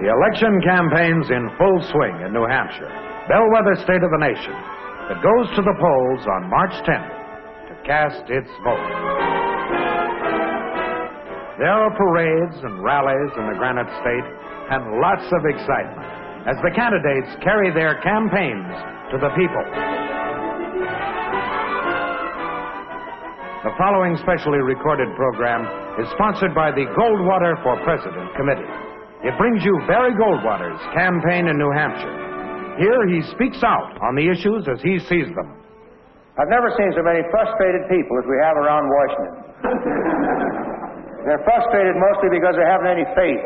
The election campaign's in full swing in New Hampshire, bellwether state of the nation, that goes to the polls on March 10th to cast its vote. There are parades and rallies in the Granite State and lots of excitement as the candidates carry their campaigns to the people. The following specially recorded program is sponsored by the Goldwater for President Committee. It brings you Barry Goldwater's campaign in New Hampshire. Here he speaks out on the issues as he sees them. I've never seen so many frustrated people as we have around Washington. They're frustrated mostly because they haven't any faith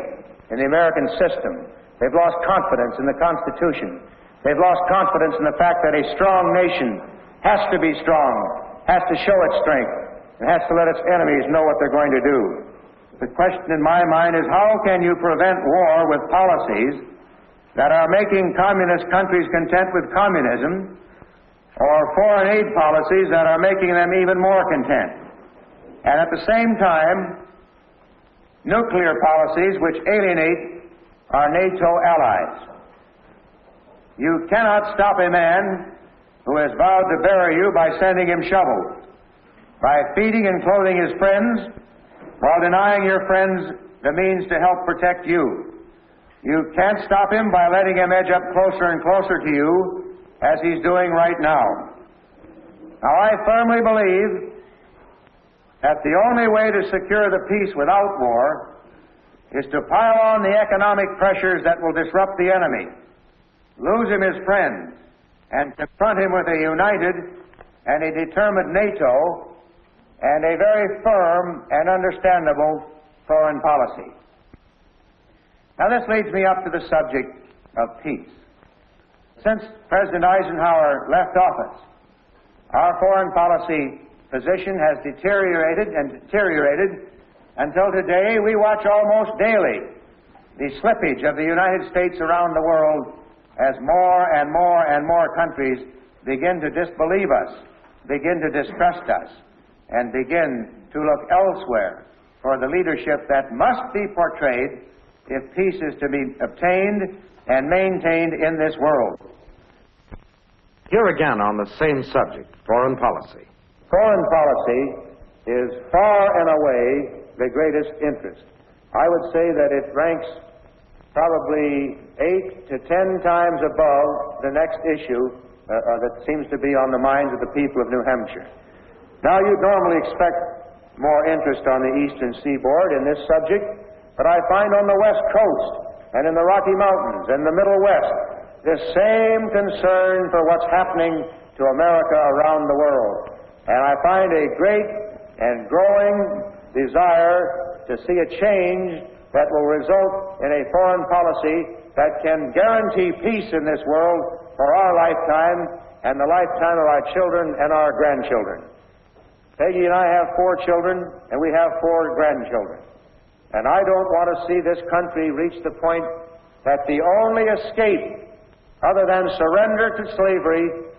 in the American system. They've lost confidence in the Constitution. They've lost confidence in the fact that a strong nation has to be strong, has to show its strength, and has to let its enemies know what they're going to do. The question in my mind is, how can you prevent war with policies that are making communist countries content with communism, or foreign aid policies that are making them even more content? And at the same time, nuclear policies which alienate our NATO allies. You cannot stop a man who has vowed to bury you by sending him shovels, by feeding and clothing his friends, while denying your friends the means to help protect you. You can't stop him by letting him edge up closer and closer to you, as he's doing right now. Now, I firmly believe that the only way to secure the peace without war is to pile on the economic pressures that will disrupt the enemy, lose him his friends, and confront him with a united and a determined NATO and a very firm and understandable foreign policy. Now, this leads me up to the subject of peace. Since President Eisenhower left office, our foreign policy position has deteriorated until today we watch almost daily the slippage of the United States around the world as more and more and more countries begin to disbelieve us, begin to distrust us, and begin to look elsewhere for the leadership that must be portrayed if peace is to be obtained and maintained in this world. Here again on the same subject, foreign policy. Foreign policy is far and away the greatest interest. I would say that it ranks probably 8 to 10 times above the next issue that seems to be on the minds of the people of New Hampshire. Now, you'd normally expect more interest on the eastern seaboard in this subject, but I find on the West Coast and in the Rocky Mountains and the Middle West the same concern for what's happening to America around the world. And I find a great and growing desire to see a change that will result in a foreign policy that can guarantee peace in this world for our lifetime and the lifetime of our children and our grandchildren. Peggy and I have 4 children, and we have 4 grandchildren. And I don't want to see this country reach the point that the only escape other than surrender to slavery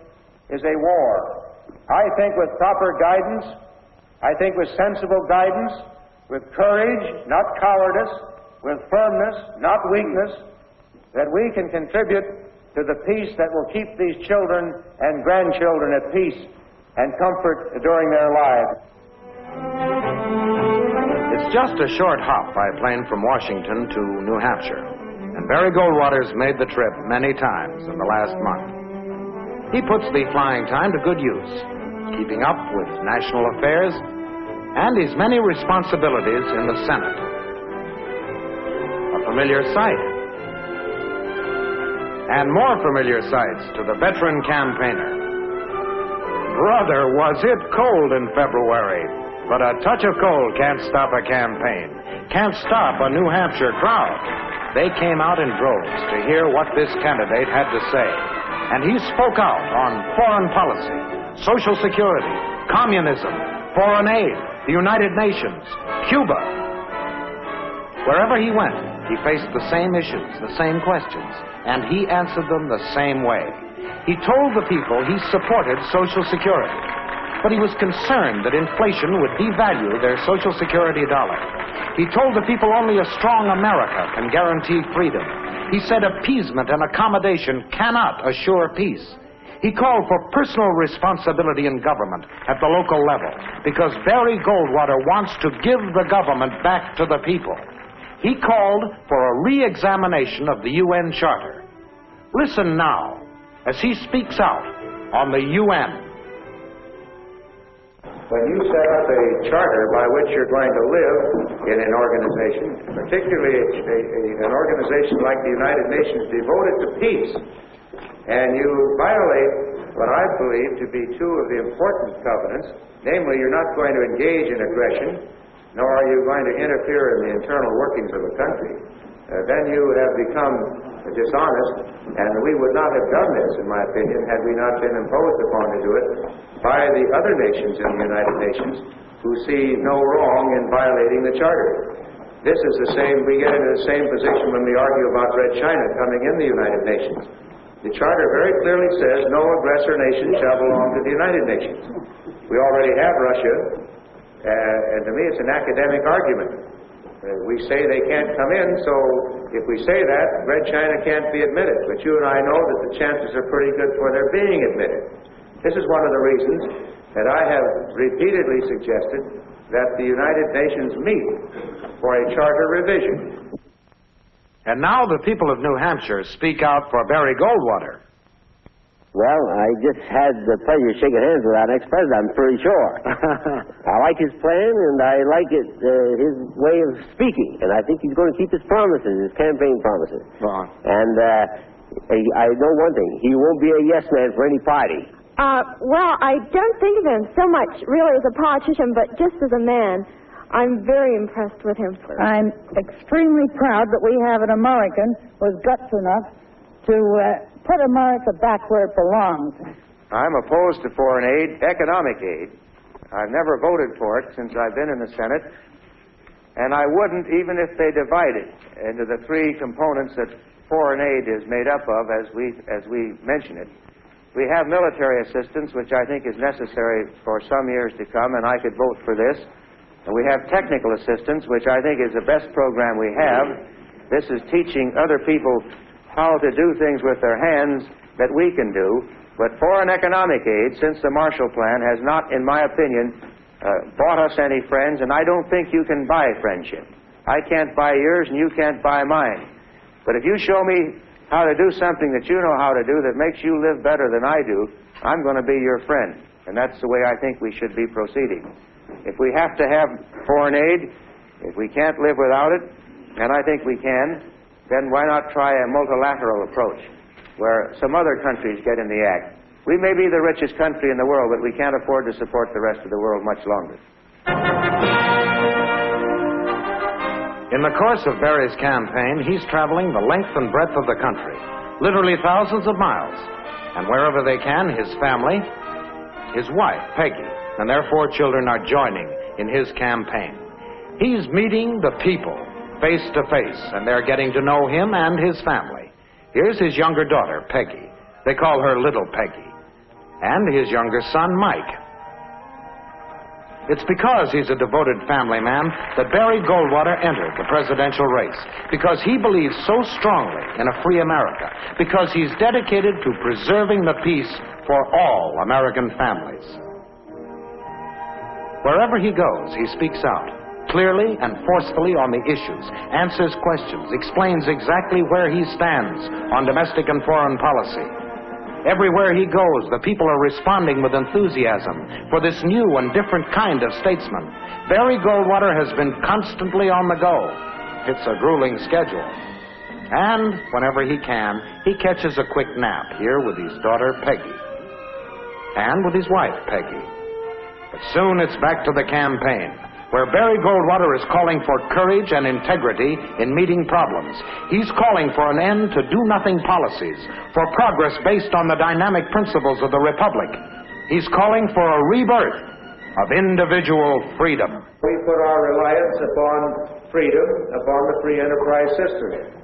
is a war. I think with proper guidance, I think with sensible guidance, with courage, not cowardice, with firmness, not weakness, that we can contribute to the peace that will keep these children and grandchildren at peace and comfort during their lives. It's just a short hop by plane from Washington to New Hampshire, and Barry Goldwater's made the trip many times in the last month. He puts the flying time to good use, keeping up with national affairs and his many responsibilities in the Senate. A familiar sight, and more familiar sights to the veteran campaigner. Brother, was it cold in February, but a touch of cold can't stop a campaign, can't stop a New Hampshire crowd. They came out in droves to hear what this candidate had to say, and he spoke out on foreign policy, Social Security, communism, foreign aid, the United Nations, Cuba. Wherever he went, he faced the same issues, the same questions, and he answered them the same way. He told the people he supported Social Security, but he was concerned that inflation would devalue their Social Security dollar. He told the people only a strong America can guarantee freedom. He said appeasement and accommodation cannot assure peace. He called for personal responsibility in government at the local level because Barry Goldwater wants to give the government back to the people. He called for a re-examination of the UN Charter. Listen now as he speaks out on the UN. When you set up a charter by which you're going to live in an organization, particularly an organization like the United Nations devoted to peace, and you violate what I believe to be two of the important covenants, namely you're not going to engage in aggression, nor are you going to interfere in the internal workings of a country, then you have become dishonest, and we would not have done this, in my opinion, had we not been imposed upon to do it by the other nations in the United Nations who see no wrong in violating the Charter. This is the same, we get into the same position when we argue about Red China coming in the United Nations. The Charter very clearly says no aggressor nation shall belong to the United Nations. We already have Russia, and to me it's an academic argument. We say they can't come in, so if we say that, Red China can't be admitted. But you and I know that the chances are pretty good for their being admitted. This is one of the reasons that I have repeatedly suggested that the United Nations meet for a charter revision. And now the people of New Hampshire speak out for Barry Goldwater. Well, I just had the pleasure of shaking hands with our next president, I'm pretty sure. I like his plan, and I like his way of speaking. And I think he's going to keep his promises, his campaign promises. Right. And I know one thing. He won't be a yes man for any party. Well, I don't think of him so much really as a politician, but just as a man. I'm very impressed with him. I'm extremely proud that we have an American with guts enough to put America back where it belongs. I'm opposed to foreign aid, economic aid. I've never voted for it since I've been in the Senate, and I wouldn't even if they divide it into the three components that foreign aid is made up of as we mention it. We have military assistance, which I think is necessary for some years to come, and I could vote for this. And we have technical assistance, which I think is the best program we have. This is teaching other people how to do things with their hands that we can do. But foreign economic aid, since the Marshall Plan, has not, in my opinion, bought us any friends, and I don't think you can buy friendship. I can't buy yours, and you can't buy mine. But if you show me how to do something that you know how to do that makes you live better than I do, I'm going to be your friend. And that's the way I think we should be proceeding. If we have to have foreign aid, if we can't live without it, and I think we can, then why not try a multilateral approach where some other countries get in the act? We may be the richest country in the world, but we can't afford to support the rest of the world much longer. In the course of Barry's campaign, he's traveling the length and breadth of the country, literally thousands of miles. And wherever they can, his family, his wife, Peggy, and their 4 children are joining in his campaign. He's meeting the people face to face, and they're getting to know him and his family. Here's his younger daughter, Peggy. They call her Little Peggy. And his younger son, Mike. It's because he's a devoted family man that Barry Goldwater entered the presidential race. Because he believes so strongly in a free America. Because he's dedicated to preserving the peace for all American families. Wherever he goes, he speaks out, clearly and forcefully on the issues, answers questions, explains exactly where he stands on domestic and foreign policy. Everywhere he goes, the people are responding with enthusiasm for this new and different kind of statesman. Barry Goldwater has been constantly on the go. It's a grueling schedule. And whenever he can, he catches a quick nap here with his daughter, Peggy. And with his wife, Peggy. But soon it's back to the campaign, where Barry Goldwater is calling for courage and integrity in meeting problems. He's calling for an end to do-nothing policies, for progress based on the dynamic principles of the Republic. He's calling for a rebirth of individual freedom. We put our reliance upon freedom, upon the free enterprise system.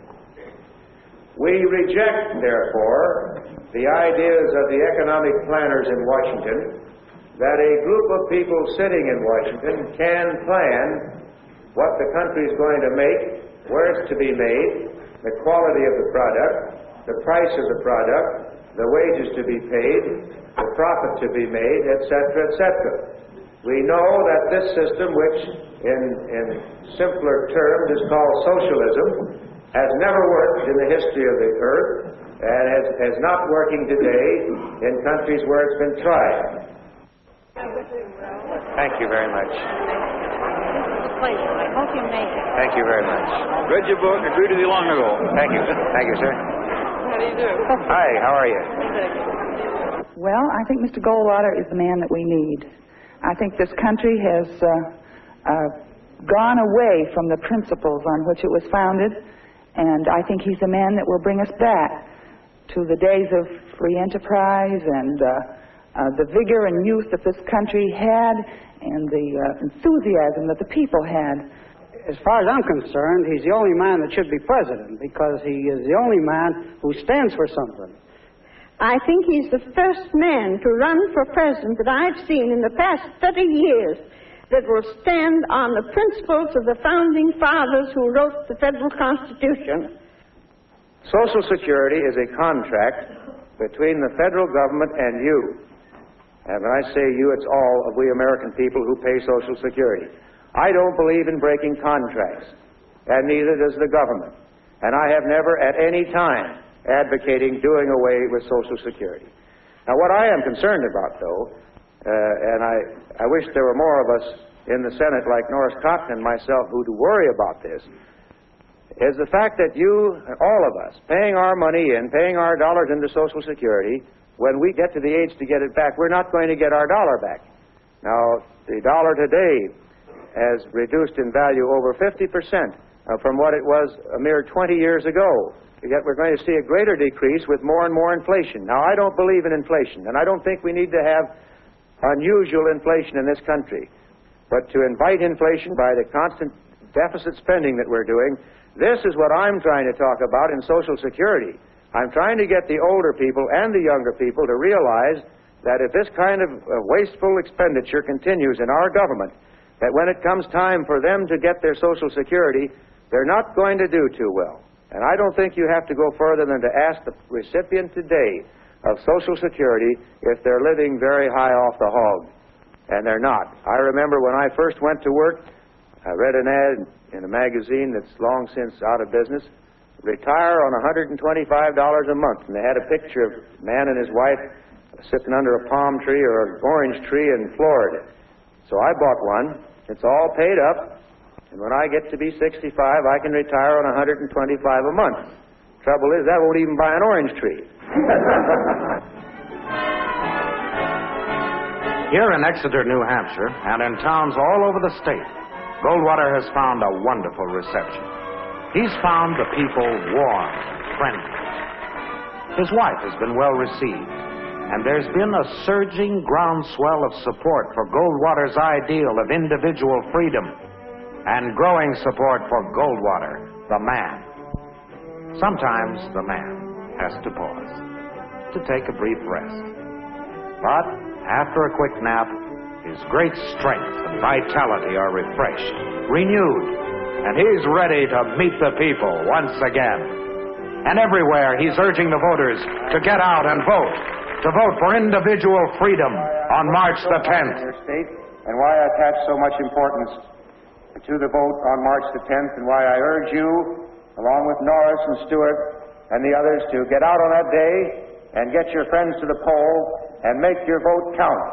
We reject, therefore, the ideas of the economic planners in Washington that a group of people sitting in Washington can plan what the country is going to make, where it's to be made, the quality of the product, the price of the product, the wages to be paid, the profit to be made, etc., etc. We know that this system, which in simpler terms is called socialism, has never worked in the history of the earth and is not working today in countries where it's been tried. Thank you very much. I hope you make it. Thank you very much. Read your book, agreed with you long ago. Thank you. Thank you, sir. How do you do? Hi, how are you? Well, I think Mr. Goldwater is the man that we need. I think this country has gone away from the principles on which it was founded, and I think he's the man that will bring us back to the days of free enterprise and the vigor and youth that this country had and the enthusiasm that the people had. As far as I'm concerned, he's the only man that should be president because he is the only man who stands for something. I think he's the first man to run for president that I've seen in the past 30 years that will stand on the principles of the founding fathers who wrote the federal Constitution. Social Security is a contract between the federal government and you. And when I say you, it's all of we American people who pay Social Security. I don't believe in breaking contracts, and neither does the government. And I have never at any time advocating doing away with Social Security. Now, what I am concerned about, though, and I wish there were more of us in the Senate like Norris Cotton and myself who do worry about this, is the fact that you, all of us, paying our money in, paying our dollars into Social Security, when we get to the age to get it back, we're not going to get our dollar back. Now, the dollar today has reduced in value over 50% from what it was a mere 20 years ago. Yet we're going to see a greater decrease with more and more inflation. Now, I don't believe in inflation, and I don't think we need to have unusual inflation in this country. But to invite inflation by the constant deficit spending that we're doing, this is what I'm trying to talk about in Social Security. I'm trying to get the older people and the younger people to realize that if this kind of wasteful expenditure continues in our government, that when it comes time for them to get their Social Security, they're not going to do too well. And I don't think you have to go further than to ask the recipient today of Social Security if they're living very high off the hog. And they're not. I remember when I first went to work, I read an ad in a magazine that's long since out of business, retire on $125 a month. And they had a picture of a man and his wife sitting under a palm tree or an orange tree in Florida. So I bought one. It's all paid up. And when I get to be 65, I can retire on $125 a month. Trouble is, that won't even buy an orange tree. Here in Exeter, New Hampshire, and in towns all over the state, Goldwater has found a wonderful reception. He's found the people warm, friendly. His wife has been well received, and there's been a surging groundswell of support for Goldwater's ideal of individual freedom and growing support for Goldwater, the man. Sometimes the man has to pause to take a brief rest. But after a quick nap, his great strength and vitality are refreshed, renewed, and he's ready to meet the people once again. And everywhere he's urging the voters to get out and vote, to vote for individual freedom on March the 10th. And why I attach so much importance to the vote on March the 10th, and why I urge you, along with Norris and Stewart and the others, to get out on that day and get your friends to the poll and make your vote count.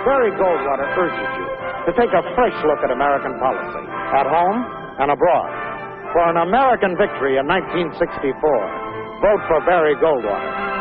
Barry Goldwater urges you to take a fresh look at American policy, at home and abroad. For an American victory in 1964, vote for Barry Goldwater.